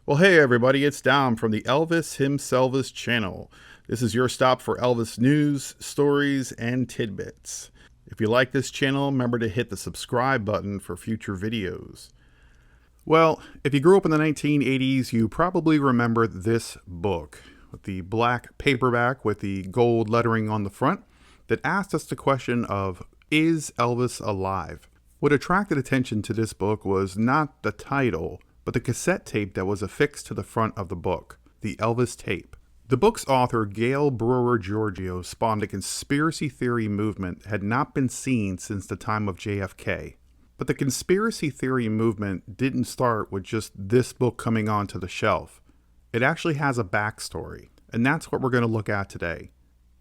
Well, hey everybody, it's Dom from the Elvis Himselvis channel. This is your stop for Elvis news, stories, and tidbits. If you like this channel, remember to hit the subscribe button for future videos. Well, if you grew up in the 1980s, you probably remember this book with the black paperback with the gold lettering on the front that asked us the question of, is Elvis alive? What attracted attention to this book was not the title, but the cassette tape that was affixed to the front of the book, the Elvis tape. The book's author, Gail Brewer Giorgio, spawned a conspiracy theory movement that had not been seen since the time of JFK. But the conspiracy theory movement didn't start with just this book coming onto the shelf. It actually has a backstory, and that's what we're going to look at today.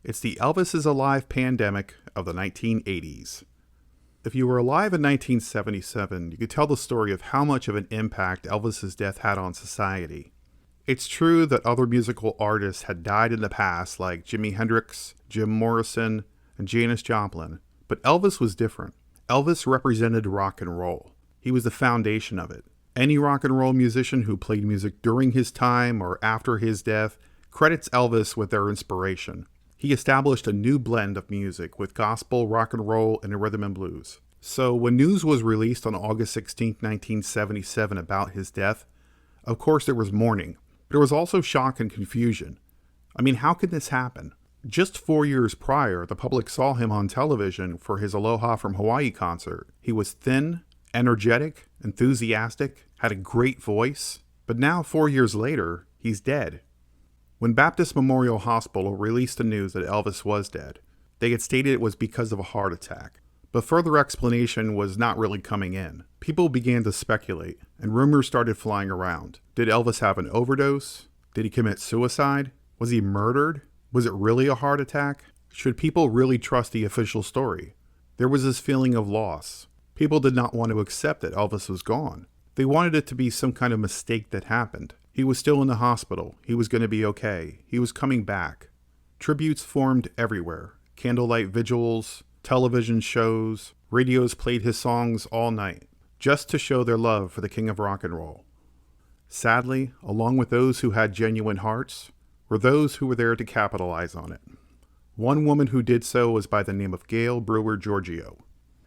It's the Elvis Is Alive pandemic of the 1980s. If you were alive in 1977, you could tell the story of how much of an impact Elvis's death had on society. It's true that other musical artists had died in the past, like Jimi Hendrix, Jim Morrison, and Janis Joplin, but Elvis was different. Elvis represented rock and roll. He was the foundation of it. Any rock and roll musician who played music during his time or after his death credits Elvis with their inspiration. He established a new blend of music with gospel, rock and roll, and rhythm and blues. So when news was released on August 16, 1977 about his death, of course there was mourning, but there was also shock and confusion. I mean, how could this happen? Just 4 years prior, the public saw him on television for his Aloha from Hawaii concert. He was thin, energetic, enthusiastic, had a great voice, but now 4 years later, he's dead. When Baptist Memorial Hospital released the news that Elvis was dead, they had stated it was because of a heart attack. But further explanation was not really coming in. People began to speculate, and rumors started flying around. Did Elvis have an overdose? Did he commit suicide? Was he murdered? Was it really a heart attack? Should people really trust the official story? There was this feeling of loss. People did not want to accept that Elvis was gone. They wanted it to be some kind of mistake that happened. He was still in the hospital. He was going to be okay. He was coming back. Tributes formed everywhere. Candlelight vigils, television shows, radios played his songs all night, just to show their love for the king of rock and roll. Sadly, along with those who had genuine hearts, were those who were there to capitalize on it. One woman who did so was by the name of Gail Brewer Giorgio.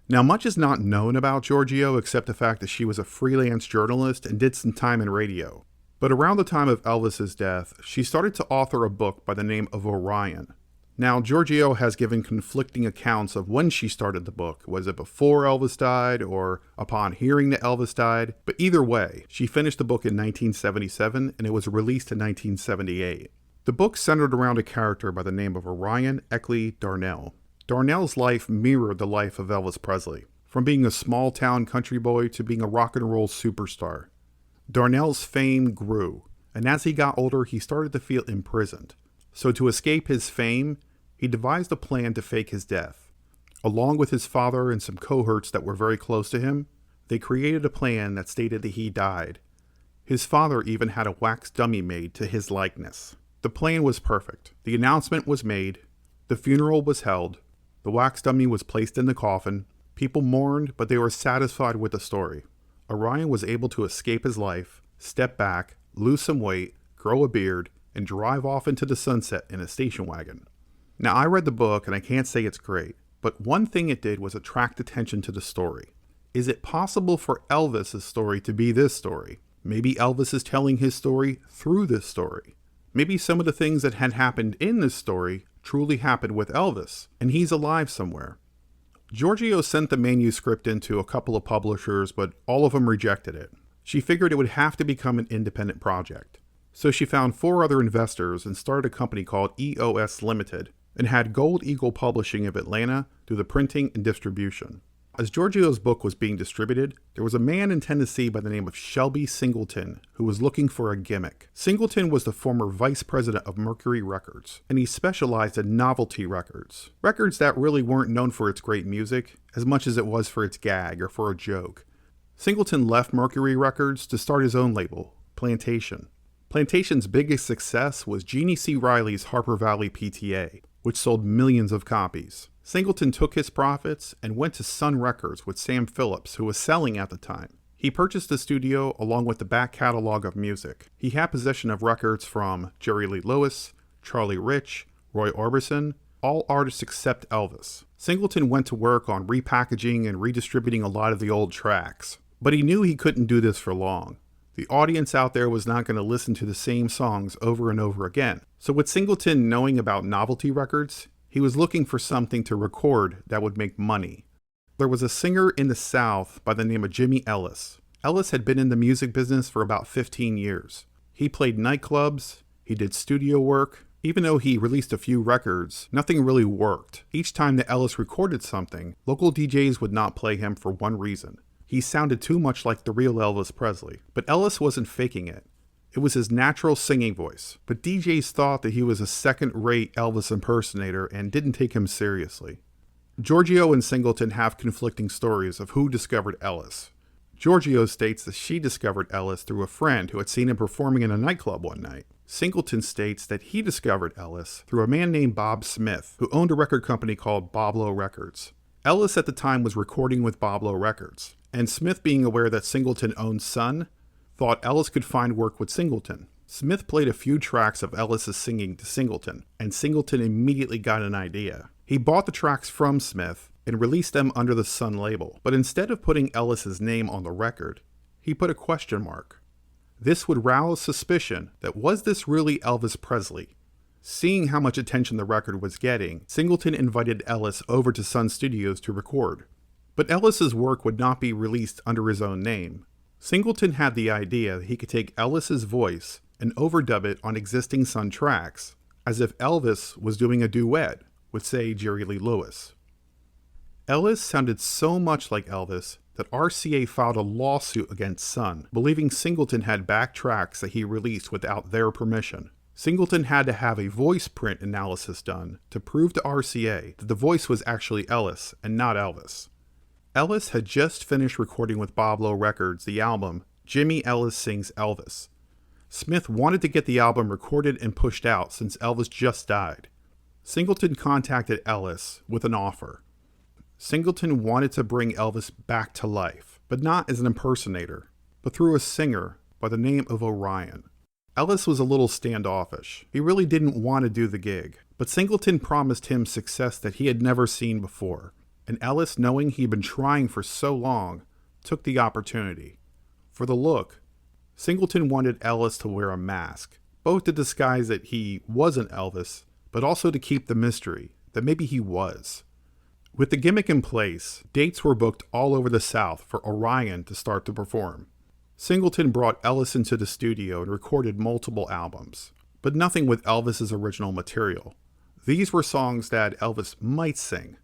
Now, much is not known about Giorgio except the fact that she was a freelance journalist and did some time in radio. But around the time of Elvis's death, she started to author a book by the name of Orion. Now, Giorgio has given conflicting accounts of when she started the book. Was it before Elvis died or upon hearing that Elvis died? But either way, she finished the book in 1977 and it was released in 1978. The book centered around a character by the name of Orion Eckley Darnell. Darnell's life mirrored the life of Elvis Presley, from being a small-town country boy to being a rock and roll superstar. Darnell's fame grew, and as he got older, he started to feel imprisoned. So to escape his fame, he devised a plan to fake his death. Along with his father and some cohorts that were very close to him, they created a plan that stated that he died. His father even had a wax dummy made to his likeness. The plan was perfect. The announcement was made, the funeral was held, the wax dummy was placed in the coffin, people mourned, but they were satisfied with the story. Orion was able to escape his life, step back, lose some weight, grow a beard, and drive off into the sunset in a station wagon. Now, I read the book and I can't say it's great, but one thing it did was attract attention to the story. Is it possible for Elvis's story to be this story? Maybe Elvis is telling his story through this story. Maybe some of the things that had happened in this story truly happened with Elvis, and he's alive somewhere. Giorgio sent the manuscript into a couple of publishers, but all of them rejected it. She figured it would have to become an independent project. So she found 4 other investors and started a company called EOS Limited and had Gold Eagle Publishing of Atlanta do the printing and distribution. As Giorgio's book was being distributed, there was a man in Tennessee by the name of Shelby Singleton who was looking for a gimmick. Singleton was the former vice president of Mercury Records, and he specialized in novelty records. Records that really weren't known for its great music as much as it was for its gag or for a joke. Singleton left Mercury Records to start his own label, Plantation. Plantation's biggest success was Jeannie C. Riley's Harper Valley PTA, which sold millions of copies. Singleton took his profits and went to Sun Records with Sam Phillips, who was selling at the time. He purchased the studio along with the back catalog of music. He had possession of records from Jerry Lee Lewis, Charlie Rich, Roy Orbison, all artists except Elvis. Singleton went to work on repackaging and redistributing a lot of the old tracks, but he knew he couldn't do this for long. The audience out there was not going to listen to the same songs over and over again. So with Singleton knowing about novelty records, he was looking for something to record that would make money. There was a singer in the South by the name of Jimmy Ellis. Ellis had been in the music business for about 15 years. He played nightclubs, he did studio work. Even though he released a few records, nothing really worked. Each time that Ellis recorded something, local DJs would not play him for one reason. He sounded too much like the real Elvis Presley. But Ellis wasn't faking it. It was his natural singing voice. But DJs thought that he was a second-rate Elvis impersonator and didn't take him seriously. Giorgio and Singleton have conflicting stories of who discovered Ellis. Giorgio states that she discovered Ellis through a friend who had seen him performing in a nightclub one night. Singleton states that he discovered Ellis through a man named Bob Smith, who owned a record company called Boblo Records. Ellis at the time was recording with Boblo Records, and Smith, being aware that Singleton owned Sun, thought Ellis could find work with Singleton. Smith played a few tracks of Ellis's singing to Singleton, and Singleton immediately got an idea. He bought the tracks from Smith and released them under the Sun label, but instead of putting Ellis's name on the record, he put a question mark. This would rouse suspicion that was this really Elvis Presley? Seeing how much attention the record was getting, Singleton invited Ellis over to Sun Studios to record. But Ellis's work would not be released under his own name. Singleton had the idea that he could take Ellis's voice and overdub it on existing Sun tracks, as if Elvis was doing a duet with, say, Jerry Lee Lewis. Ellis sounded so much like Elvis that RCA filed a lawsuit against Sun, believing Singleton had back tracks that he released without their permission. Singleton had to have a voice print analysis done to prove to RCA that the voice was actually Ellis and not Elvis. Ellis had just finished recording with Boblo Records the album Jimmy Ellis Sings Elvis. Smith wanted to get the album recorded and pushed out since Elvis just died. Singleton contacted Ellis with an offer. Singleton wanted to bring Elvis back to life, but not as an impersonator, but through a singer by the name of Orion. Ellis was a little standoffish. He really didn't want to do the gig, but Singleton promised him success that he had never seen before, and Ellis, knowing he'd been trying for so long, took the opportunity. For the look, Singleton wanted Ellis to wear a mask, both to disguise that he wasn't Elvis, but also to keep the mystery that maybe he was. With the gimmick in place, dates were booked all over the South for Orion to start to perform. Singleton brought Ellis into the studio and recorded multiple albums, but nothing with Elvis's original material. These were songs that Elvis might sing.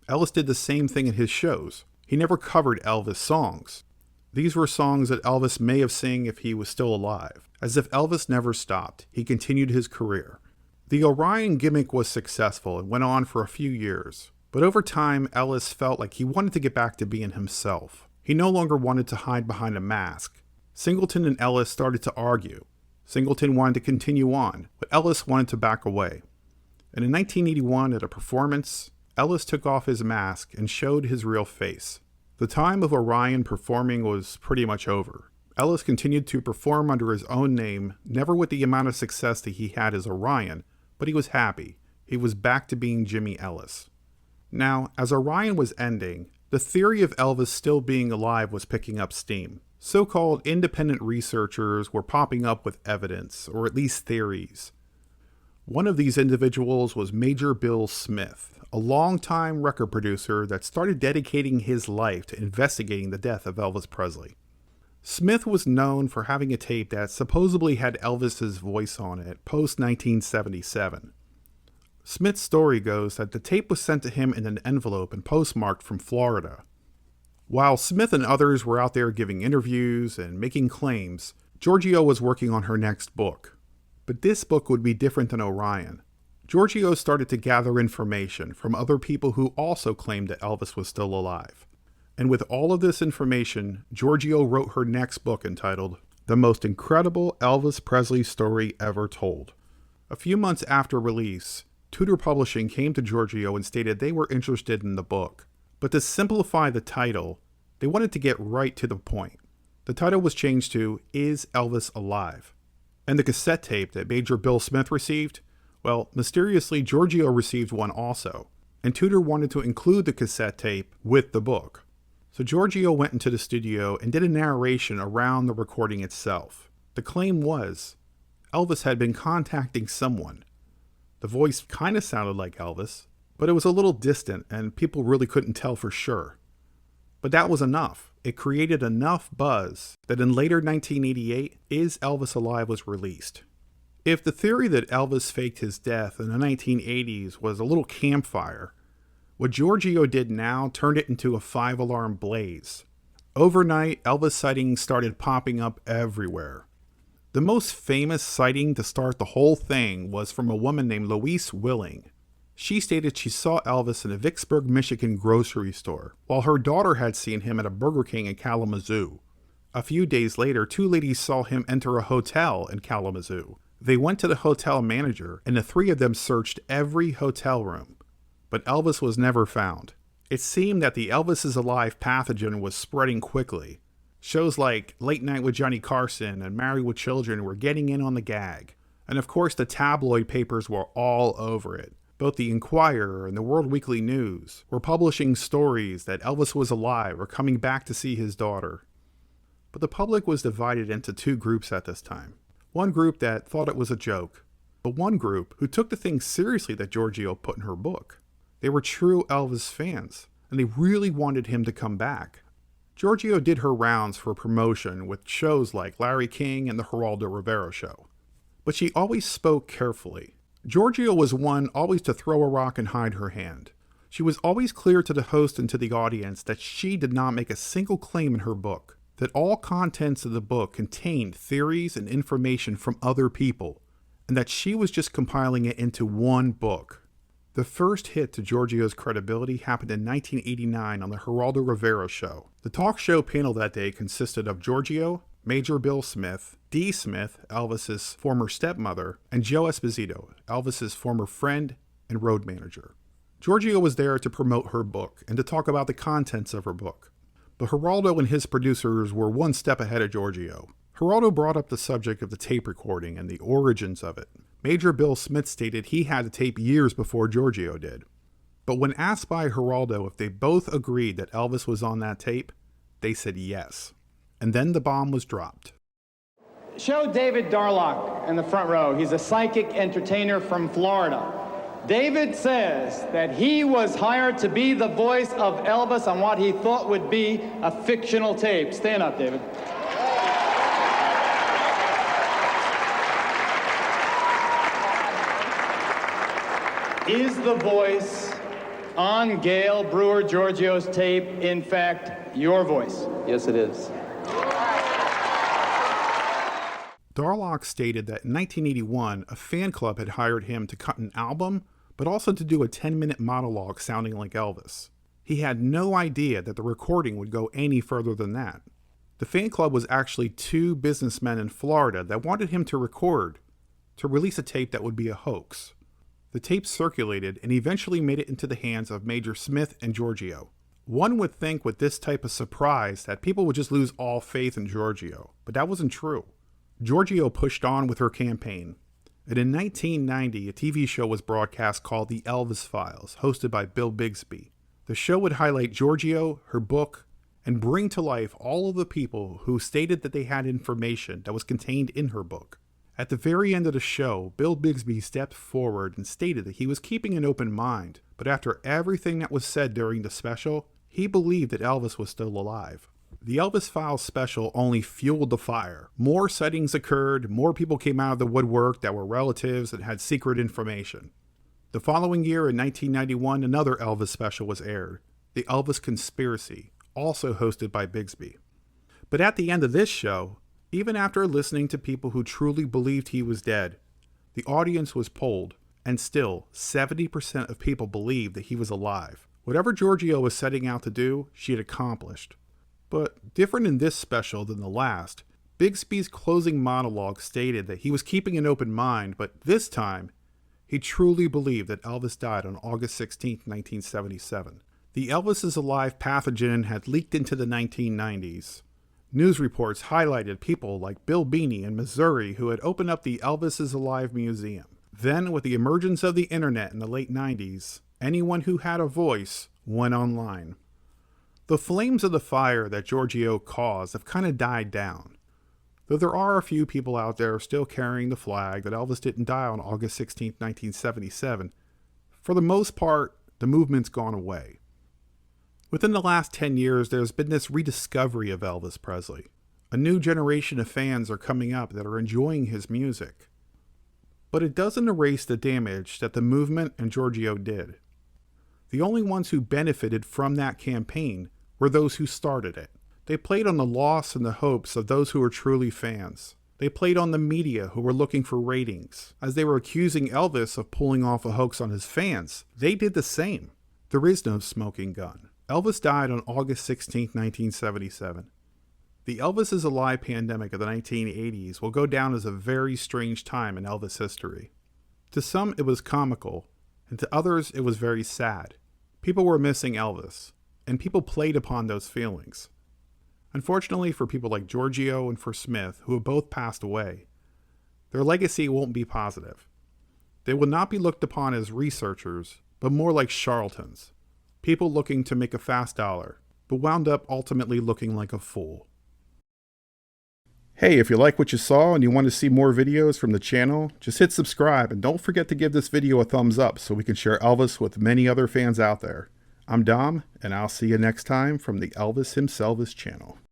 Ellis did the same thing in his shows. He never covered Elvis songs. These were songs that Elvis may have sang if he was still alive. As if Elvis never stopped, he continued his career. The Orion gimmick was successful and went on for a few years. But over time, Ellis felt like he wanted to get back to being himself. He no longer wanted to hide behind a mask. Singleton and Ellis started to argue. Singleton wanted to continue on, but Ellis wanted to back away. And in 1981, at a performance, Ellis took off his mask and showed his real face. The time of Orion performing was pretty much over. Ellis continued to perform under his own name, never with the amount of success that he had as Orion, but he was happy. He was back to being Jimmy Ellis. Now, as Orion was ending, the theory of Elvis still being alive was picking up steam. So-called independent researchers were popping up with evidence, or at least theories. One of these individuals was Major Bill Smith, a longtime record producer that started dedicating his life to investigating the death of Elvis Presley. Smith was known for having a tape that supposedly had Elvis's voice on it post-1977. Smith's story goes that the tape was sent to him in an envelope and postmarked from Florida. While Smith and others were out there giving interviews and making claims, Giorgio was working on her next book. But this book would be different than Orion. Giorgio started to gather information from other people who also claimed that Elvis was still alive. And with all of this information, Giorgio wrote her next book entitled The Most Incredible Elvis Presley Story Ever Told. A few months after release, Tudor Publishing came to Giorgio and stated they were interested in the book. But to simplify the title, they wanted to get right to the point. The title was changed to Is Elvis Alive? And the cassette tape that Major Bill Smith received, well, mysteriously Giorgio received one also, and Tudor wanted to include the cassette tape with the book. So Giorgio went into the studio and did a narration around the recording itself. The claim was, Elvis had been contacting someone. The voice kind of sounded like Elvis, but it was a little distant and people really couldn't tell for sure. But that was enough. It created enough buzz that in later 1988, Is Elvis Alive was released. If the theory that Elvis faked his death in the 1980s was a little campfire, what Giorgio did now turned it into a 5-alarm blaze. Overnight, Elvis sightings started popping up everywhere. The most famous sighting to start the whole thing was from a woman named Louise Willing. She stated she saw Elvis in a Vicksburg, Michigan grocery store, while her daughter had seen him at a Burger King in Kalamazoo. A few days later, 2 ladies saw him enter a hotel in Kalamazoo. They went to the hotel manager, and the 3 of them searched every hotel room. But Elvis was never found. It seemed that the Elvis Is Alive pathogen was spreading quickly. Shows like Late Night with Johnny Carson and Married with Children were getting in on the gag. And of course the tabloid papers were all over it. Both the Inquirer and the World Weekly News were publishing stories that Elvis was alive or coming back to see his daughter. But the public was divided into 2 groups at this time. One group that thought it was a joke, but one group who took the things seriously that Giorgio put in her book. They were true Elvis fans, and they really wanted him to come back. Giorgio did her rounds for promotion with shows like Larry King and the Geraldo Rivera Show. But she always spoke carefully. Giorgio was one always to throw a rock and hide her hand. She was always clear to the host and to the audience that she did not make a single claim in her book, that all contents of the book contained theories and information from other people, and that she was just compiling it into one book. The first hit to Giorgio's credibility happened in 1989 on the Geraldo Rivera Show. The talk show panel that day consisted of Giorgio, Major Bill Smith, Dee Smith, Elvis's former stepmother, and Joe Esposito, Elvis's former friend and road manager. Giorgio was there to promote her book and to talk about the contents of her book. But Geraldo and his producers were one step ahead of Giorgio. Geraldo brought up the subject of the tape recording and the origins of it. Major Bill Smith stated he had the tape years before Giorgio did. But when asked by Geraldo if they both agreed that Elvis was on that tape, they said yes. And then the bomb was dropped. Show David Darlock in the front row. He's a psychic entertainer from Florida. David says that he was hired to be the voice of Elvis on what he thought would be a fictional tape. Stand up, David. Is the voice on Gail Brewer Giorgio's tape, in fact, your voice? Yes, it is. Darlock stated that in 1981, a fan club had hired him to cut an album, but also to do a 10-minute monologue sounding like Elvis. He had no idea that the recording would go any further than that. The fan club was actually 2 businessmen in Florida that wanted him to release a tape that would be a hoax. The tape circulated and eventually made it into the hands of Major Smith and Giorgio. One would think with this type of surprise that people would just lose all faith in Giorgio, but that wasn't true. Giorgio pushed on with her campaign, and in 1990 a TV show was broadcast called The Elvis Files, hosted by Bill Bixby. The show would highlight Giorgio, her book, and bring to life all of the people who stated that they had information that was contained in her book. At the very end of the show, Bill Bixby stepped forward and stated that he was keeping an open mind, but after everything that was said during the special, he believed that Elvis was still alive. The Elvis Files special only fueled the fire. More sightings occurred, more people came out of the woodwork that were relatives and had secret information. The following year, in 1991, another Elvis special was aired, The Elvis Conspiracy, also hosted by Bixby. But at the end of this show, even after listening to people who truly believed he was dead, the audience was polled, and still 70% of people believed that he was alive. Whatever Giorgio was setting out to do, she had accomplished. But different in this special than the last, Bixby's closing monologue stated that he was keeping an open mind, but this time, he truly believed that Elvis died on August 16, 1977. The Elvis Is Alive pathogen had leaked into the 1990s. News reports highlighted people like Bill Beanie in Missouri who had opened up the Elvis Is Alive museum. Then, with the emergence of the internet in the late 90s, anyone who had a voice went online. The flames of the fire that Giorgio caused have kind of died down, though there are a few people out there still carrying the flag that Elvis didn't die on August 16, 1977. For the most part, the movement's gone away. Within the last 10 years, there's been this rediscovery of Elvis Presley. A new generation of fans are coming up that are enjoying his music. But it doesn't erase the damage that the movement and Giorgio did. The only ones who benefited from that campaign were those who started it. They played on the loss and the hopes of those who were truly fans. They played on the media who were looking for ratings. As they were accusing Elvis of pulling off a hoax on his fans, they did the same. There is no smoking gun. Elvis died on August 16, 1977. The Elvis Is Alive pandemic of the 1980s will go down as a very strange time in Elvis history. To some, it was comical, and to others, it was very sad. People were missing Elvis, and people played upon those feelings. Unfortunately for people like Giorgio and for Smith, who have both passed away, their legacy won't be positive. They will not be looked upon as researchers, but more like charlatans. People looking to make a fast dollar, but wound up ultimately looking like a fool. Hey, if you like what you saw and you want to see more videos from the channel, just hit subscribe and don't forget to give this video a thumbs up so we can share Elvis with many other fans out there. I'm Dom, and I'll see you next time from the Elvis Himselvis channel.